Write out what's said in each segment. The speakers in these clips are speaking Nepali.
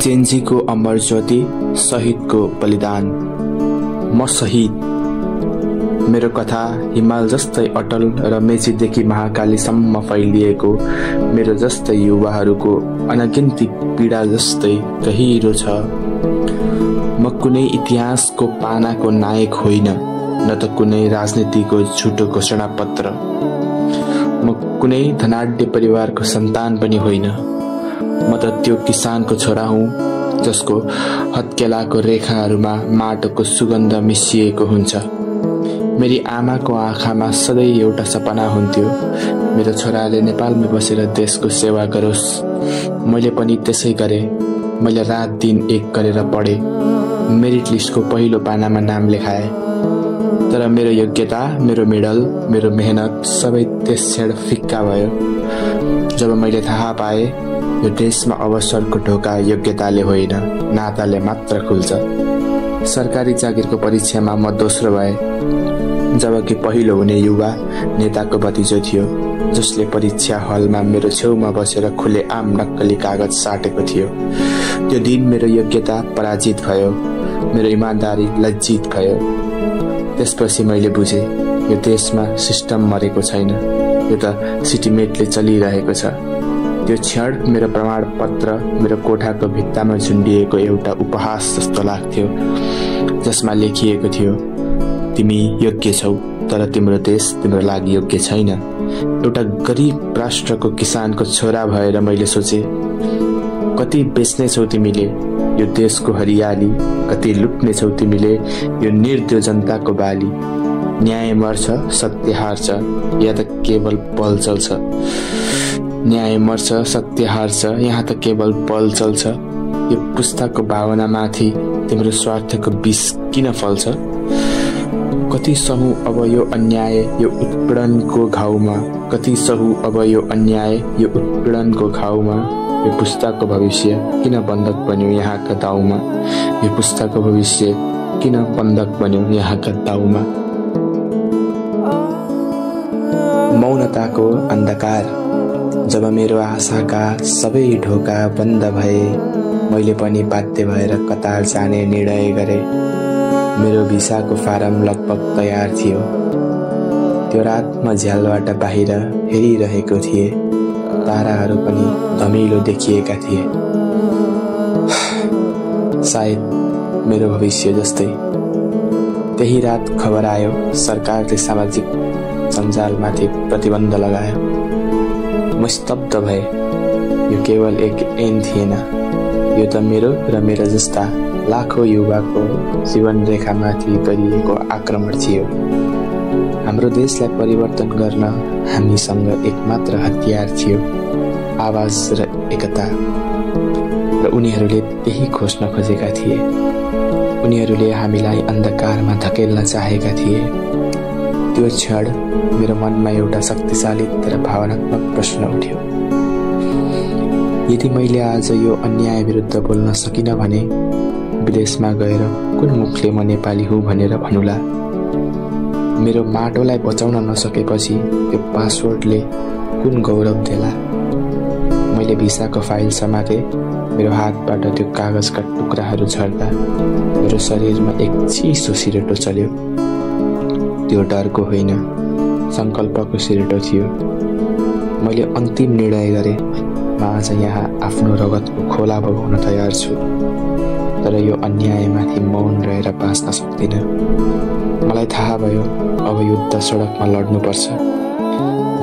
जेन्जीको अमर ज्योति, शहीदको बलिदान। म शहीद। मेरो कथा हिमाल जस्तै अटल र मेचीदेखि महाकालीसम्म फैलिएको मेरो जस्तै युवाहरूको अनगिन्ती पीडा जस्तै गहिरो छ। म कुनै इतिहासको पानाको नायक होइन, न त कुनै राजनीतिको झुटो घोषणा पत्र। म कुनै धनाढ्य परिवारको सन्तान पनि होइन। म त त्यो किसानको छोरा हुँ जसको हत्केलाको रेखाहरूमा माटोको सुगन्ध मिसिएको हुन्छ। मेरी आमाको आँखामा सधैँ एउटा सपना हुन्थ्यो, मेरो छोराले नेपालमै बसेर देशको सेवा गरोस्। मैले पनि त्यसै गरेँ। मैले रात दिन एक गरेर पढेँ, मेरिट लिस्टको पहिलो पानामा नाम लेखाएँ। तर मेरो योग्यता, मेरो मेडल, मेरो मेहनत सबै त्यस क्षण फिक्का भयो जब मैले थाहा पाएँ यो देशमा अवसरको ढोका योग्यताले होइन, नाताले मात्र खुल्छ। सरकारी जागिरको परीक्षामा म दोस्रो भएँ, जबकि पहिलो हुने युवा नेताको भतिजो थियो, जसले परीक्षा हलमा मेरो छेउमा बसेर खुलेआम नक्कली कागज साटेको थियो। त्यो दिन मेरो योग्यता पराजित भयो, मेरो इमानदारी लज्जित भयो। त्यसपछि मैले बुझेँ, यो देशमा सिस्टम मरेको छैन, यो त सिटिमेटले चलिरहेको छ। त्यो क्षण मेरो प्रमाणपत्र मेरो कोठाको भित्तामा झुन्डिएको एउटा उपहास जस्तो लाग्थ्यो, जसमा लेखिएको थियो, तिमी योग्य छौ, तर तिम्रो देश तिम्रो लागि योग्य छैन। एउटा गरिब राष्ट्रको किसानको छोरा भएर मैले सोचेँ, कति बेच्नेछौ तिमीले यो देशको हरियाली, कति लुट्नेछौ तिमीले यो निर्दय जनताको बाली। न्याय मर्छ, सत्य हार्छ, या त केवल बल चल्छ। न्याय मर्छ, सत्य हार्छ, यहाँ त केवल बल चल्छ। यो पुस्ताको भावनामाथि तिम्रो स्वार्थको विष किन फल्छ? कति सहु अब यो अन्याय यो उत्पीडनको घाउमा, कति सहु अब यो अन्याय यो उत्पीडनको घाउमा। यो पुस्ताको भविष्य किन बन्धक बन्यो यहाँका दाउमा? यो पुस्ताको भविष्य किन बन्धक बन्यो यहाँका दाउमा? मौनताको अन्धकार। जब मेरो आशाका सबै ढोका बन्द भए, मैले पनि बाध्य भएर कतार जाने निर्णय गरेँ। मेरो भिसाको फारम लगभग तयार थियो। त्यो रात म झ्यालबाट बाहिर हेरिरहेको थिएँ। ताराहरू पनि धमिलो देखिएका थिए, सायद मेरो भविष्य जस्तै। त्यही रात खबर आयो, सरकारले सामाजिक सञ्जालमाथि प्रतिबन्ध लगायो। म स्तब्ध भएँ। यो केवल एक ऐन थिएन, यो त मेरो र मेरा जस्ता लाखौं युवाको जीवन रेखामाथि गरिएको आक्रमण थियो। हाम्रो देशलाई परिवर्तन गर्न हामीसँग एकमात्र हतियार थियो, आवाज र एकता। र उनीहरूले त्यही खोज्न खोजेका थिए। उनीहरूले हामीलाई अन्धकारमा धकेल्न चाहेका थिए। त्यो क्षण मेरो मनमा एउटा शक्तिशाली तर भावनात्मक प्रश्न उठ्यो। यदि मैले आज यो अन्याय विरुद्ध बोल्न सकिनँ भने विदेशमा गएर कुन मुखले म नेपाली हुँ भनेर भनुला? मेरो माटोलाई बचाउन नसकेपछि त्यो पासवर्डले कुन गौरव देला? मैले भिसाको फाइल समातेँ। मेरो हातबाट त्यो कागजका टुक्राहरू झर्दा मेरो शरीरमा एक चिसो सिरेटो चल्यो। त्यो डरको होइन, सङ्कल्पको सिरेटो थियो। मैले अन्तिम निर्णय गरेँ, म आज यहाँ आफ्नो रगतको खोला बगाउन तयार छु, तर यो अन्यायमाथि मौन रहेर बाँच्न सक्दिनँ। मलाई थाहा भयो, अब युद्ध सडकमा लड्नुपर्छ।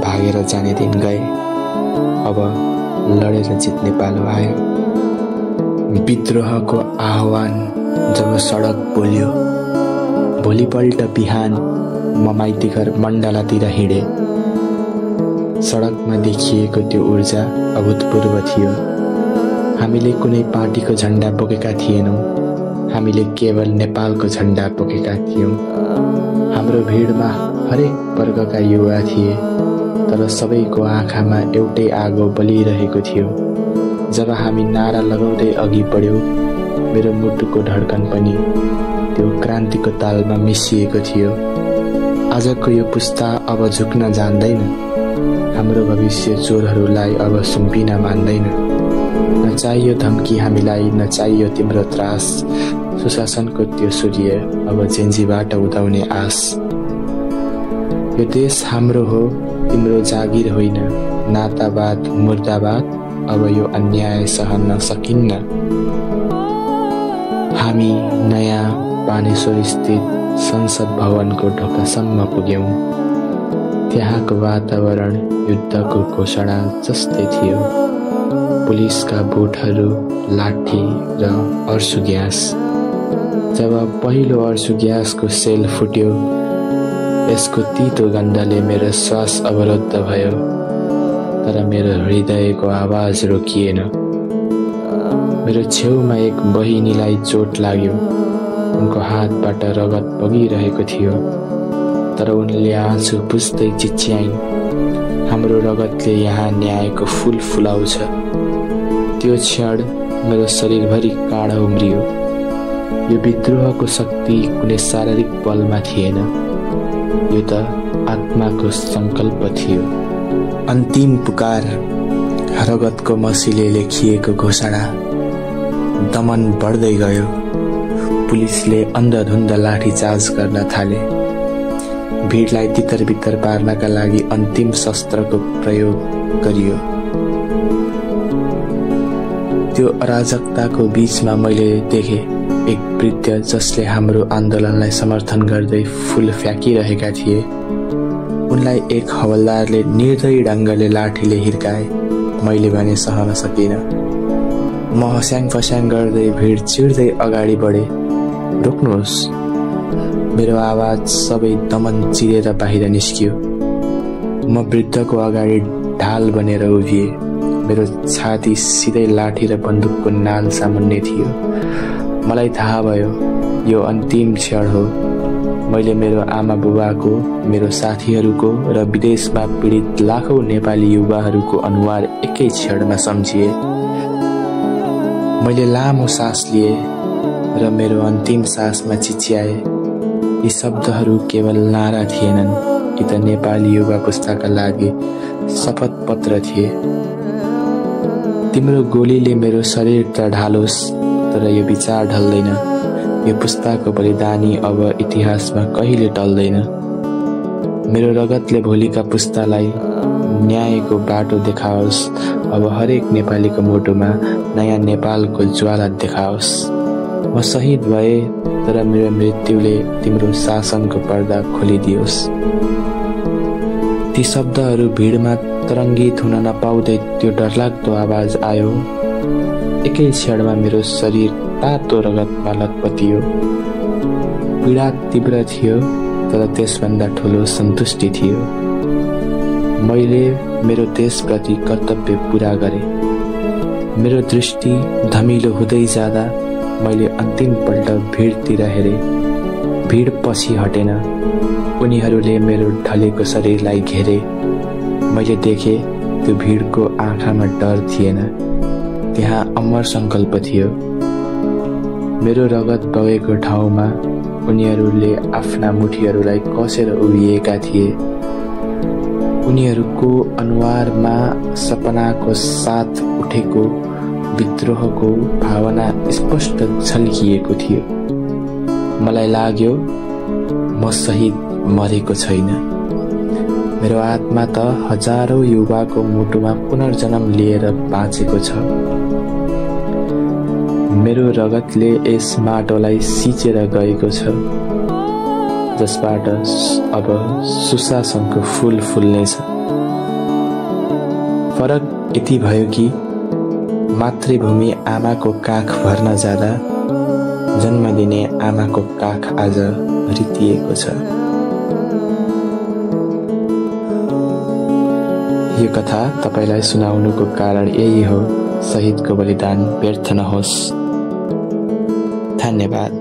भागेर जाने दिन गए, अब लडेर जित्ने पालो आयो। विद्रोहको आह्वान जब सडक बोल्यो, भोलिपल्ट बिहान म माइतीघर मण्डलातिर हिँडेँ। सडकमा देखिएको त्यो ऊर्जा अभूतपूर्व थियो। हामीले कुनै पार्टीको झन्डा बोकेका थिएनौँ, हामीले केवल नेपालको झन्डा बोकेका थियौँ। हाम्रो भिडमा हरेक वर्गका युवा थिए, तर सबैको आँखामा एउटै आगो बलिरहेको थियो। जब हामी नारा लगाउँदै अघि बढ्यौँ, मेरो मुटुको धड्कन पनि त्यो क्रान्तिको तालमा मिसिएको थियो। आजको यो पुस्ता अब झुक्न जान्दैन, हाम्रो भविष्य चोरहरूलाई अब सुम्पिन मान्दैन। नचाहियो धम्की हामीलाई, नचाहियो तिम्रो त्रास, सुशासनको त्यो सूर्य अब जेन्जीबाट उदाउने आस। यो देश हाम्रो हो, तिम्रो जागिर होइन, नातावाद मुर्दाबाद, अब यो अन्याय सहन सकिन्न। हामी नयाँ बानेश्वर स्थित संसद भवनको ढोकासम्म पुग्यौं। त्यहाँको वातावरण युद्धको घोषणा जस्तै थियो। पुलिसका बोटहरू, लाठी र अर्सु ग्यास। जब पहिलो अर्सु ग्यासको सेल फुट्यो, यसको तीतो गन्धले मेरो श्वास अवरुद्ध भयो, तर मेरो हृदयको आवाज रोकिएन। मेरो छेउमा एक बहिनीलाई चोट लाग्यो। उनको हातबाट रगत बगिरहेको थियो, तर उनले आँसु पुस्दै चिच्याइन्, हाम्रो रगतले यहाँ न्यायको फूल फुलाउँछ। त्यो क्षण मेरो शरीरभरि काँडा उम्रियो। यो विद्रोहको शक्ति कुनै शारीरिक बलमा थिएन, यो त आत्माको संकल्प थियो। अन्तिम पुकार, रगतको मसीले लेखिएको घोषणा। दमन बढ्दै गयो। पुलिसले अन्धधुन्ध लाठीचार्ज गर्न थाले। भिडलाई तितर-बितर पार्नका लागि अन्तिम शस्त्रको प्रयोग गरियो। त्यो अराजकताको बीचमा मैले देखे एक वृद्ध जसले हाम्रो आन्दोलनलाई समर्थन गर्दै फूल फ्याँकिरहेका थिए। उनलाई एक हवलदारले निर्दयी ढङ्गले लाठीले हिर्काए। मैले भने सहन सकिन। म हस्याङ फस्याङ गर्दै भिड चिर्दै अगाडि बढे। रोक्नुहोस्। मेरो आवाज सबै दमन चिरेर बाहिर निस्कियो। म वृद्धको अगाडि ढाल बनेर उभिए। मेरो छाती सिधै लाठी र बन्दुकको नाल सामुन्ने थियो। मलाई थाहा भयो यो अन्तिम क्षण हो। मैले मेरो आमा बुबाको, मेरो साथीहरूको र विदेशमा पीडित लाखौं नेपाली युवाहरूको अनुहार एकै क्षणमा सम्झिए। मैले लामो सास लिए र मेरो अन्तिम सासमा चिच्याए। यी शब्दहरू केवल नारा थिएनन्, यी त नेपाली युवा पुस्ताका लागि शपथ पत्र थिए। तिम्रो गोलीले मेरो शरीर त ढालोस्, तर यो विचार ढल्दैन। यो पुस्ताको बलिदानी अब इतिहासमा कहिले टल्दैन। मेरो रगतले भोलिका पुस्तालाई न्यायको बाटो देखाओस्। अब हरेक नेपालीको मुटुमा नयाँ नेपालको ज्वाला देखाओस्। म शहीद भए, तर मेरो मृत्युले तिम्रो शासनको पर्दा खोलिदियोस्। ती शब्दहरू भिडमा तरङ्गित हुन नपाउँदै त्यो डरलाग्दो आवाज आयो। एकै क्षणमा मेरो शरीर तातो रगतमा लतपतियो। पीडा तीव्र थियो, तर त्यसभन्दा ठुलो सन्तुष्टि थियो। मैले मेरो देशप्रति कर्तव्य पूरा गरे। मेरो दृष्टि धमिलो हुँदै जाँदा मैले अन्तिम पल्ट भिडतिर हेरे। भिड पछि हटेन। उनीहरूले मेरो ढलेको शरीरलाई घेरे। मैले देखे त्यो भिडको आँखामा डर थिएन, त्यहाँ अमर संकल्प थियो। मेरो रगत बगेको ठाउँमा उनीहरूले आफ्ना मुठीहरूलाई कसेर उभिएका थिए। उनीहरूको अनुहारमा सपनाको साथ उठेको विद्रोहको भावना स्पष्ट झल्किएको थियो। मलाई लाग्यो म शहीद मरेको छैन। मेरो आत्मा त हजारौं युवाको मुटुमा पुनर्जन्म लिएर बाँचेको छ। मेरो रगतले यस माटोलाई सिचेर गएको छ, जसबाट अब सुशासनको फूल फुल्नेछ। फरक यति भयो कि मातृभूमि आमाको काख भर्न जाँदा जन्म दिने आमाको काख आज रितिएको छ। यो कथा तपाईलाई सुनाउनुको कारण यही हो, शहीदको बलिदान व्यर्थ नहोस्। धन्यवाद।